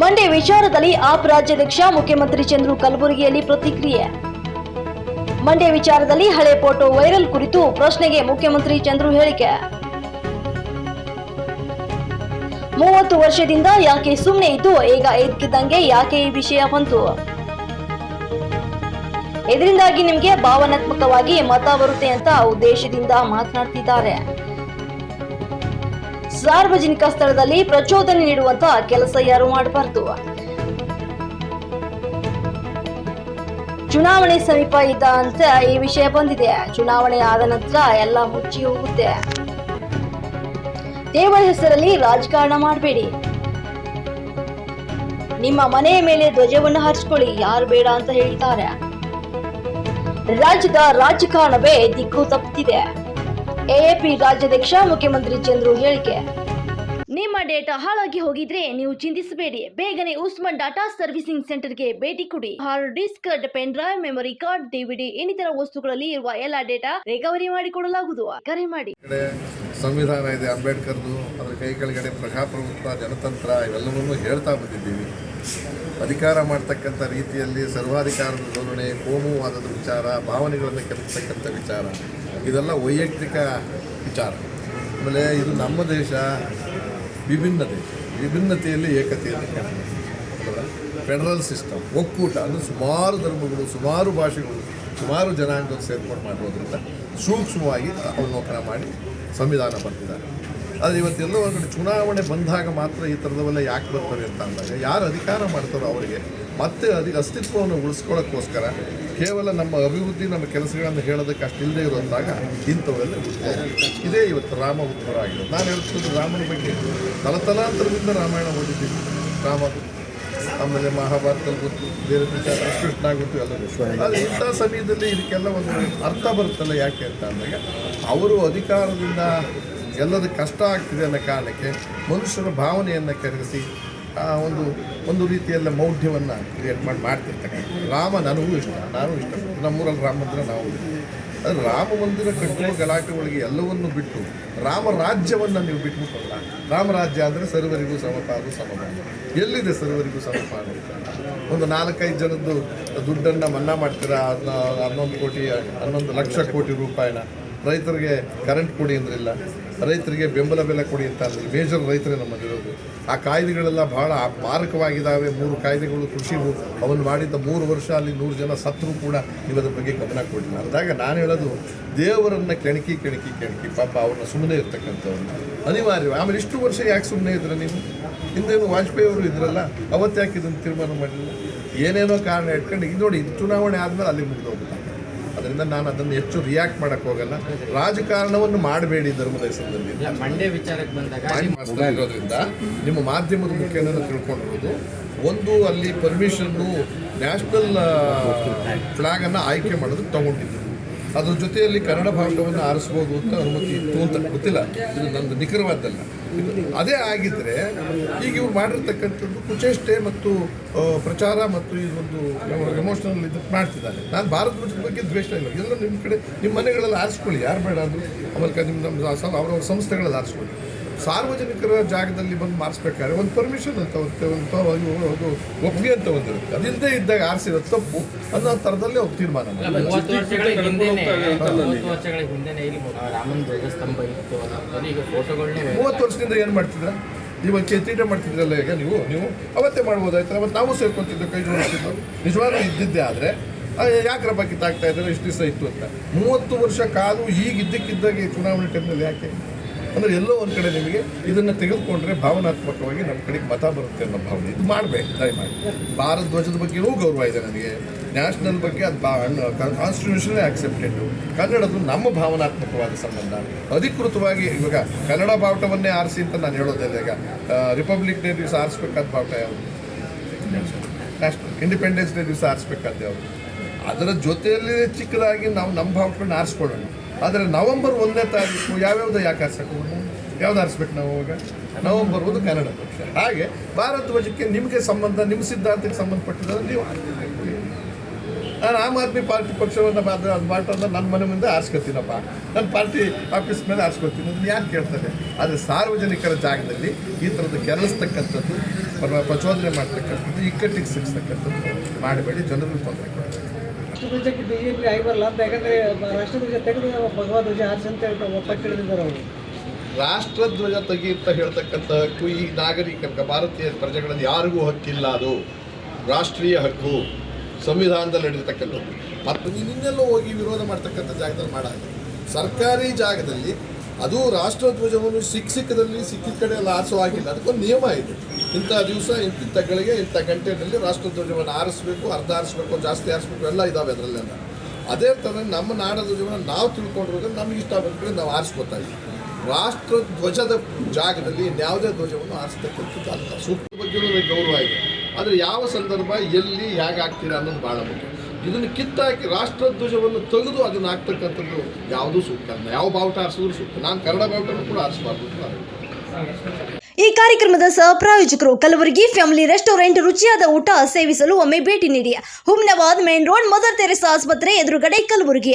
ಮಂಡ್ಯ ವಿಚಾರದಲ್ಲಿ ಆಪ್ ರಾಜ್ಯಾಧ್ಯಕ್ಷ ಮುಖ್ಯಮಂತ್ರಿ ಚಂದ್ರು ಕಲಬುರಗಿಯಲ್ಲಿ ಪ್ರತಿಕ್ರಿಯೆ. ಮಂಡ್ಯ ವಿಚಾರದಲ್ಲಿ ಹಳೆ ಫೋಟೋ ವೈರಲ್ ಕುರಿತು ಪ್ರಶ್ನೆಗೆ ಮುಖ್ಯಮಂತ್ರಿ ಚಂದ್ರು ಹೇಳಿಕೆ. 30 ವರ್ಷದಿಂದ ಯಾಕೆ ಸುಮ್ಮನೆ ಇದ್ದು ಈಗ ಇದ್ದಕ್ಕಿದ್ದಂಗೆ ಯಾಕೆ ಈ ವಿಷಯ ಬಂತು? ಇದರಿಂದಾಗಿ ನಿಮಗೆ ಭಾವನಾತ್ಮಕವಾಗಿ ಮತ ಬರುತ್ತೆ ಅಂತ ಉದ್ದೇಶದಿಂದ ಮಾತನಾಡ್ತಿದ್ದಾರೆ. ಸಾರ್ವಜನಿಕ ಸ್ಥಳದಲ್ಲಿ ಪ್ರಚೋದನೆ ನೀಡುವಂತ ಕೆಲಸ ಯಾರು ಮಾಡಬಾರದು. ಚುನಾವಣೆ ಸಮೀಪ ಇದ್ದ ಅಂತ ಈ ವಿಷಯ ಬಂದಿದೆ. ಚುನಾವಣೆ ಆದ ನಂತರ ಎಲ್ಲ ಮುಚ್ಚಿ ಹೋಗುತ್ತೆ. ದೇವರ ಹೆಸರಲ್ಲಿ ರಾಜಕಾರಣ ಮಾಡಬೇಡಿ. ನಿಮ್ಮ ಮನೆಯ ಮೇಲೆ ಧ್ವಜವನ್ನು ಹಾರಿಸಿಕೊಳ್ಳಿ, ಯಾರು ಬೇಡ ಅಂತ ಹೇಳಿದ್ದಾರೆ. ರಾಜ್ಯದ ರಾಜಕಾರಣವೇ ದಿಕ್ಕು ತಪ್ಪುತ್ತಿದೆ. ಎಎಪಿ ರಾಜ್ಯಾಧ್ಯಕ್ಷ ಮುಖ್ಯಮಂತ್ರಿ ಚಂದ್ರು ಹೇಳಿಕೆ. ನಿಮ್ಮ ಡೇಟಾ ಹಾಳಾಗಿ ಹೋಗಿದ್ರೆ ನೀವು ಚಿಂತಿಸಬೇಡಿ. ಬೇಗನೆ ಉಸ್ಮಾನ್ ಡಾಟಾ ಸರ್ವಿಸಿಂಗ್ ಸೆಂಟರ್ಗೆ ಭೇಟಿ ಕೊಡಿ. Hard disk, pen drive, memory card, DVD ಇನ್ನಿತರ ವಸ್ತುಗಳಲ್ಲಿ ಇರುವ ಎಲ್ಲ ಡೇಟಾ ರಿಕವರಿ ಮಾಡಿಕೊಡಲಾಗುವುದು. ಕರೆ ಮಾಡಿ. ಸಂವಿಧಾನ ಇದೆ ಅಂಬೇಡ್ಕರ್ದು, ಅದರ ಕೈ ಕೆಳಗಡೆ ಪ್ರಜಾಪ್ರಭುತ್ವ, ಜನತಂತ್ರ ಇವೆಲ್ಲವನ್ನೂ ಹೇಳ್ತಾ ಬಂದಿದ್ದೀವಿ. ಅಧಿಕಾರ ಮಾಡ್ತಕ್ಕಂಥ ರೀತಿಯಲ್ಲಿ ಸರ್ವಾಧಿಕಾರದ ಧೋರಣೆ, ಕೋಮುವಾದದ ವಿಚಾರ, ಭಾವನೆಗಳನ್ನು ಕೆದಕ್ತಕ್ಕಂಥ ವಿಚಾರ, ಇದೆಲ್ಲ ವೈಯಕ್ತಿಕ ವಿಚಾರ. ಆಮೇಲೆ ಇದು ನಮ್ಮ ದೇಶ, ವಿಭಿನ್ನ ದೇಶ, ವಿಭಿನ್ನತೆಯಲ್ಲಿ ಏಕತೆಯಲ್ಲಿ ಫೆಡರಲ್ ಸಿಸ್ಟಮ್, ಒಕ್ಕೂಟ, ಅಂದರೆ ಸುಮಾರು ಧರ್ಮಗಳು, ಸುಮಾರು ಭಾಷೆಗಳು, ಸುಮಾರು ಜನಾಂಗಗಳು ಸೇರ್ಕೊಂಡು ಮಾಡೋದ್ರಿಂದ ಸೂಕ್ಷ್ಮವಾಗಿ ಅವಲೋಕನ ಮಾಡಿ ಸಂವಿಧಾನ ಬರ್ತಿದ್ದಾರೆ. ಆದರೆ ಇವತ್ತೆಲ್ಲೋ ಒಂದು ಕಡೆ ಚುನಾವಣೆ ಬಂದಾಗ ಮಾತ್ರ ಈ ಥರದವೆಲ್ಲ ಯಾಕೆ ಬರ್ತವೆ ಅಂತ ಅಂದಾಗ, ಯಾರು ಅಧಿಕಾರ ಮಾಡ್ತಾರೋ ಅವರಿಗೆ ಮತ್ತೆ ಅಸ್ತಿತ್ವವನ್ನು ಉಳಿಸ್ಕೊಳ್ಳೋಕ್ಕೋಸ್ಕರ ಕೇವಲ ನಮ್ಮ ಅಭಿವೃದ್ಧಿ, ನಮ್ಮ ಕೆಲಸಗಳನ್ನು ಹೇಳೋದಕ್ಕೆ ಅಷ್ಟಿಲ್ಲದೆ ಇರುವಂತಾಗ ಇಂಥವೆಲ್ಲ ಇದೇ ಇವತ್ತು ರಾಮ ಉತ್ತರ ಆಗಿರೋದು. ನಾನು ಹೇಳ್ತಿದ್ದು ರಾಮನ ಬಗ್ಗೆ ತಲತಲಾಂತರದಿಂದ ರಾಮಾಯಣ ಓದಿದ್ದೀನಿ. ರಾಮ, ಆಮೇಲೆ ಮಹಾಭಾರತದಲ್ಲಿ ಗೊತ್ತು, ಬೇರೆ ವಿಚಾರ ಕೃಷ್ಣ ಗೊತ್ತು, ಎಲ್ಲ ಗೊತ್ತು. ಆದರೆ ಇಂಥ ಸಮಯದಲ್ಲಿ ಇದಕ್ಕೆಲ್ಲ ಒಂದು ಅರ್ಥ ಬರುತ್ತಲ್ಲ ಯಾಕೆ ಅಂತ ಅಂದಾಗ, ಅವರು ಅಧಿಕಾರದಿಂದ ಎಲ್ಲದೂ ಕಷ್ಟ ಆಗ್ತಿದೆ ಅನ್ನೋ ಕಾರಣಕ್ಕೆ ಮನುಷ್ಯರ ಭಾವನೆಯನ್ನು ಕರಗಿಸಿ ಒಂದು ರೀತಿಯಲ್ಲ ಮೌಢ್ಯವನ್ನು ಕ್ರಿಯೇಟ್ ಮಾಡ್ತಿರ್ತಕ್ಕಂಥ ರಾಮ ನನಗೂ ಇಷ್ಟ, ನಾನು ಇಷ್ಟಪಟ್ಟು ನಮ್ಮೂರಲ್ಲಿ ರಾಮ ಮಂದಿರ ನಾವು ಅದು ರಾಮ ಮಂದಿರ ಕಟ್ಟುವ ಗಲಾಟೆಗಳಿಗೆ ಎಲ್ಲವನ್ನು ಬಿಟ್ಟು ರಾಮ ರಾಜ್ಯವನ್ನು ನೀವು ಬಿಟ್ಬಿಟ್ಟಲ್ಲ. ರಾಮರಾಜ್ಯ ಅಂದರೆ ಸರ್ವರಿಗೂ ಸಮಪಾಲು ಸಮಪಾಲು. ಎಲ್ಲಿದೆ ಸರ್ವರಿಗೂ ಸಮಪಾಲು? ಒಂದು 4-5 ಜನದ್ದು ದುಡ್ಡನ್ನು ಮನ್ನಾ ಮಾಡ್ತೀರಾ, 11 ಲಕ್ಷ ಕೋಟಿ ರೂಪಾಯಿನ ರೈತರಿಗೆ ಕರೆಂಟ್ ಕೊಡಿ ಅಂದ್ರಿಲ್ಲ, ರೈತರಿಗೆ ಬೆಂಬಲ ಬೆಲೆ ಕೊಡಿ ಅಂತ ಅಂದರೆ ಮೇಜರ್ ರೈತರೇ ನಮ್ಮಲ್ಲಿರೋದು. ಆ ಕಾಯ್ದೆಗಳೆಲ್ಲ ಭಾಳ ಮಾರಕವಾಗಿದ್ದಾವೆ. 3 ಕಾಯ್ದೆಗಳು ಕೃಷಿಗೂ ಅವನ್ನು ಮಾಡಿದ್ದ 3 ವರ್ಷ ಅಲ್ಲಿ 100 ಜನ ಸತ್ತರೂ ಕೂಡ ನೀವು ಅದ್ರ ಬಗ್ಗೆ ಗಮನ ಕೊಡಲಿಲ್ಲ. ಅಂದಾಗ ನಾನು ಹೇಳೋದು, ದೇವರನ್ನು ಕೆಣಕಿ ಪಾಪ ಅವ್ರನ್ನ ಸುಮ್ಮನೆ ಇರ್ತಕ್ಕಂಥವ್ರನ್ನ ಅನಿವಾರ್ಯ. ಆಮೇಲೆ ಇಷ್ಟು ವರ್ಷ ಯಾಕೆ ಸುಮ್ಮನೆ ಇದ್ರೆ ನೀವು? ಹಿಂದೇನು ವಾಜಪೇಯಿ ಅವರು ಇದ್ರಲ್ಲ, ಅವತ್ತು ಯಾಕೆ ಇದನ್ನು ತೀರ್ಮಾನ ಮಾಡಲಿಲ್ಲ? ಏನೇನೋ ಕಾರಣ ಇಟ್ಕೊಂಡು ಈಗ ನೋಡಿ, ಇದನ್ನ ಆದಮೇಲೆ ಅಲ್ಲಿ ಮುಗಿದೋಗುತ್ತೆ. ಅದರಿಂದ ನಾನು ಅದನ್ನು ಹೆಚ್ಚು ರಿಯಾಕ್ಟ್ ಮಾಡೋಕ್ಕೆ ಹೋಗಲ್ಲ. ರಾಜಕಾರಣವನ್ನು ಮಾಡಬೇಡಿ ಧರ್ಮದ ಹೆಸರಲ್ಲಿ. ಮಂಡ್ಯ ವಿಚಾರಕ್ಕೆ ಬಂದಾಗ ಇರೋದ್ರಿಂದ ನಿಮ್ಮ ಮಾಧ್ಯಮದ ಮುಖೇನ ತಿಳ್ಕೊಂಡಿರೋದು ಒಂದು, ಅಲ್ಲಿ ಪರ್ಮಿಷನ್ನು ನ್ಯಾಷನಲ್ ಫ್ಲಾಗನ್ನು ಆಯ್ಕೆ ಮಾಡೋದಕ್ಕೆ ತಗೊಂಡಿದ್ದು, ಅದ್ರ ಜೊತೆಯಲ್ಲಿ ಕನ್ನಡ ಭಾಷೆಯನ್ನು ಆರಿಸ್ಬೋದು ಅಂತ ಅನುಮತಿ ಇತ್ತು ಅಂತ ಗೊತ್ತಿಲ್ಲ, ಇದು ನಂದು ನಿಖರವಾದ್ದಲ್ಲ. ಅದೇ ಆಗಿದ್ದರೆ ಈಗ ಇವ್ರು ಮಾಡಿರ್ತಕ್ಕಂಥದ್ದು ಕುಚೇಷ್ಟೆ ಮತ್ತು ಪ್ರಚಾರ ಮತ್ತು ಇದೊಂದು ಎಮೋಷನಲ್ ಇದು ಮಾಡ್ತಿದ್ದಾರೆ. ನಾನು ಭಾರತ ಧ್ವಜದ ಬಗ್ಗೆ ದ್ವೇಷ ಇಲ್ಲ, ಎಲ್ಲ ನಿಮ್ಮ ಕಡೆ ನಿಮ್ಮ ಮನೆಗಳಲ್ಲಿ ಆರಿಸ್ಕೊಳ್ಳಿ, ಯಾರು ಬೇಡ ಅಂದರು. ಆಮೇಲೆ ನಮ್ಮ ಅವ್ರವ್ರ ಸಂಸ್ಥೆಗಳಲ್ಲಿ ಆರಿಸ್ಕೊಳ್ಳಿ. ಸಾರ್ವಜನಿಕರ ಜಾಗದಲ್ಲಿ ಬಂದು ಮಾರಿಸ್ಬೇಕಾದ್ರೆ ಒಂದು ಪರ್ಮಿಷನ್ ಅಂತ ಒಂದು ಒಪ್ಪಿಗೆ ಅಂತ ಒಂದಿರುತ್ತೆ. ಅದಿಲ್ಲದೆ ಇದ್ದಾಗ ಆರಿಸಿರೋದು ತಪ್ಪು ಅನ್ನೋ ಥರದಲ್ಲೇ ಅವ್ರು ತೀರ್ಮಾನ ಮಾಡಿ. 30 ವರ್ಷಗಳ ಹಿಂದೆ ರಾಮನ ಧ್ವಜಸ್ತಂಭ ಇತ್ತು, ಈಗ ಫೋಟೋಗಳನ್ನ 30 ವರ್ಷದಿಂದ ಏನು ಮಾಡ್ತಿದ್ರ? ಇವಾಗ ತೀಟ ಮಾಡ್ತಿದ್ರಲ್ಲ ಈಗ ನೀವು ಅವತ್ತೇ ಮಾಡ್ಬೋದಾಯ್ತು. ಅವತ್ತು ನಾವು ಸೇರ್ಕೊತಿದ್ದೆವು, ಕೈ ಜೋಡಿಸ್ತಿದ್ದು. ನಿಜವಾಗ್ಲೂ ಇದ್ದಿದ್ದೆ ಆದರೆ ಯಾಕ್ರಪ್ಪ ಕಿತ್ತಾಗ್ತಾ ಇದ್ದಾರೆ, ಇಷ್ಟು ದಿವಸ ಇತ್ತು ಅಂತ. 30 ವರ್ಷ ಕಾದು ಈಗ ಇದ್ದಕ್ಕಿದ್ದಾಗೆ ಚುನಾವಣೆ ಟೈಮ್ನಲ್ಲಿ ಯಾಕೆ ಅಂದರೆ ಎಲ್ಲೋ ಒಂದು ಕಡೆ ನಿಮಗೆ ಇದನ್ನು ತೆಗೆದುಕೊಂಡ್ರೆ ಭಾವನಾತ್ಮಕವಾಗಿ ನಮ್ಮ ಕಡೆಗೆ ಮತ ಬರುತ್ತೆ ಅನ್ನೋ ಭಾವನೆ. ಇದು ಮಾಡಬೇಕು ದಯಮಾಡಿ. ಭಾರತ ಧ್ವಜದ ಬಗ್ಗೆಯೂ ಗೌರವ ಇದೆ ನನಗೆ, ನ್ಯಾಷನಲ್ ಬಗ್ಗೆ ಅದು ಕಾನ್ಸ್ಟಿಟ್ಯೂಷನ್ನೇ ಆಕ್ಸೆಪ್ಟೆಡ್. ಕನ್ನಡದ್ದು ನಮ್ಮ ಭಾವನಾತ್ಮಕವಾದ ಸಂಬಂಧ. ಅಧಿಕೃತವಾಗಿ ಇವಾಗ ಕನ್ನಡ ಬಾವುಟವನ್ನೇ ಆರಿಸಿ ಅಂತ ನಾನು ಹೇಳೋದಿಲ್ಲ. ಈಗ ರಿಪಬ್ಲಿಕ್ ಡೇ ದಿವಸ ಆರಿಸ್ಬೇಕಾದ ಬಾವುಟ ಯಾವುದು? ನ್ಯಾಷನಲ್ ಇಂಡಿಪೆಂಡೆನ್ಸ್ ಡೇ ದಿವಸ ಆರಿಸ್ಬೇಕಾದ ಯಾವುದು? ಅದರ ಜೊತೆಯಲ್ಲಿ ಚಿಕ್ಕದಾಗಿ ನಾವು ನಮ್ಮ ಬಾವುಟಗಳನ್ನ ಆರಿಸ್ಕೊಳ್ಳೋಣ. ಆದರೆ ನವೆಂಬರ್ 1ನೇ ತಾರೀಕು ಯಾವ್ಯಾವುದು ಯಾಕೆ ಆರಿಸಬೇಕು? ಯಾವ್ದು ಆರಿಸ್ಬೇಕು ನಾವು? ಅವಾಗ ನವೆಂಬರ್ 1 ಕನ್ನಡ ಪಕ್ಷ. ಹಾಗೆ ಭಾರತ ಧ್ವಜಕ್ಕೆ ನಿಮಗೆ ಸಂಬಂಧ, ನಿಮ್ಮ ಸಿದ್ಧಾಂತಕ್ಕೆ ಸಂಬಂಧಪಟ್ಟಿದ್ದಾರೆ ನೀವು ನಾನು ಆಮ್ ಆದ್ಮಿ ಪಾರ್ಟಿ ಪಕ್ಷವನ್ನು ಬಾಟನ್ನು ನನ್ನ ಮನೆ ಮುಂದೆ ಆರಿಸ್ಕೊತೀನಪ್ಪ, ನನ್ನ ಪಾರ್ಟಿ ಆಫೀಸ್ ಮೇಲೆ ಆರಿಸ್ಕೊತೀನಿ ಅದನ್ನು ಯಾರು ಕೇಳ್ತಾರೆ. ಆದರೆ ಸಾರ್ವಜನಿಕರ ಜಾಗದಲ್ಲಿ ಈ ಥರದ್ದು ಕೆರಳಿಸ್ತಕ್ಕಂಥದ್ದು, ಪ್ರಚೋದನೆ ಮಾಡ್ತಕ್ಕಂಥದ್ದು, ಇಕ್ಕಟ್ಟಿಗೆ ಸಿಗಿಸ್ತಕ್ಕಂಥದ್ದು ಮಾಡಬೇಡಿ, ಜನರಿಗೆ ತೊಂದರೆ ಕೊಡ್ತಾರೆ. ರಾಷ್ಟ್ರಧ್ವಜಕ್ಕೆ ಬಿಜೆಪಿ ಆಗಿ ಬರಲ್ಲ ಅಂತ, ಯಾಕಂದರೆ ರಾಷ್ಟ್ರಧ್ವಜ ತೆಗೆದು ಭಗವಧ್ವಜ ಆರಿಸಿ ಅಂತ ಒಪ್ಪಟ್ಟಿಳಿದಿದ್ದಾರೆ ಅವರು. ರಾಷ್ಟ್ರಧ್ವಜ ತೆಗಿ ಅಂತ ಹೇಳ್ತಕ್ಕಂಥ ಹಕ್ಕು ಈ ನಾಗರಿಕ ಭಾರತೀಯ ಪ್ರಜೆಗಳಲ್ಲಿ ಯಾರಿಗೂ ಹಕ್ಕಿಲ್ಲ. ಅದು ರಾಷ್ಟ್ರೀಯ ಹಕ್ಕು, ಸಂವಿಧಾನದಲ್ಲಿ ನಡೆದಿರ್ತಕ್ಕಂಥದ್ದು. ಮತ್ತು ಇನ್ನೆಲ್ಲೋ ಹೋಗಿ ವಿರೋಧ ಮಾಡ್ತಕ್ಕಂಥ ಜಾಗದಲ್ಲಿ ಮಾಡಾಗಿದೆ. ಸರ್ಕಾರಿ ಜಾಗದಲ್ಲಿ ಅದು ರಾಷ್ಟ್ರಧ್ವಜವನ್ನು ಸಿಕ್ಕಿದಲ್ಲಿ ಸಿಕ್ಕಿದ ಕಡೆ ಎಲ್ಲ ಆರಿಸೋ ಆಗಿಲ್ಲ. ಅದಕ್ಕೊಂದು ನಿಯಮ ಇದೆ. ಇಂಥ ದಿವಸ ಇಂಥ ಗಳಿಗೆ ಇಂಥ ಗಂಟೆಯಲ್ಲಿ ರಾಷ್ಟ್ರಧ್ವಜವನ್ನು ಆರಿಸ್ಬೇಕು, ಅರ್ಧ ಆರಿಸ್ಬೇಕು, ಜಾಸ್ತಿ ಆರಿಸ್ಬೇಕು, ಎಲ್ಲ ಇದ್ದಾವೆ ಅದರಲ್ಲೆಲ್ಲ. ಅದೇ ಥರ ನಮ್ಮ ನಾಡಧ್ವಜವನ್ನು ನಾವು ತಿಳ್ಕೊಂಡಿರೋದ್ರೆ ನಮಗೆ ಇಷ್ಟ ಬಂದರೆ ನಾವು ಆರಿಸ್ಕೊತಾ ಇದ್ದೀವಿ. ರಾಷ್ಟ್ರಧ್ವಜದ ಜಾಗದಲ್ಲಿ ಇನ್ಯಾವುದೇ ಧ್ವಜವನ್ನು ಆರಿಸ್ತಕ್ಕಂಥದ್ದು ಅಲ್ಲ. ಸೂಕ್ತ ಬಗ್ಗೆಯೂ ಗೌರವ ಇದೆ, ಆದರೆ ಯಾವ ಸಂದರ್ಭ ಎಲ್ಲಿ ಹೇಗೆ ಆಗ್ತೀರಾ ಅನ್ನೋದು ಭಾಳ ಮುಖ್ಯ. ಇದನ್ನು ಕಿತ್ತಾಕಿ ರಾಷ್ಟ್ರಧ್ವಜವನ್ನು ತೆಗೆದು ಅದನ್ನು ಹಾಕ್ತಕ್ಕಂಥದ್ದು ಯಾವುದೂ ಸೂಕ್ತ ಅಲ್ಲ. ಯಾವ ಬಾವುಟ ಆರಿಸಿದ್ರು ಸೂಕ್ತ. ನಾನು ಕನ್ನಡ ಬಾವುಟನ್ನು ಕೂಡ ಆರಿಸಬಾರ್ದು. ಈ ಕಾರ್ಯಕ್ರಮದ ಸಹ ಪ್ರಾಯೋಜಕರು ಕಲಬುರಗಿ ಫ್ಯಾಮಿಲಿ ರೆಸ್ಟೋರೆಂಟ್. ರುಚಿಯಾದ ಊಟ ಸೇವಿಸಲು ಒಮ್ಮೆ ಭೇಟಿ ನೀಡಿ. Humnabad main road, Mother Teresa ಆಸ್ಪತ್ರೆ ಎದುರುಗಡೆ, ಕಲಬುರಗಿ.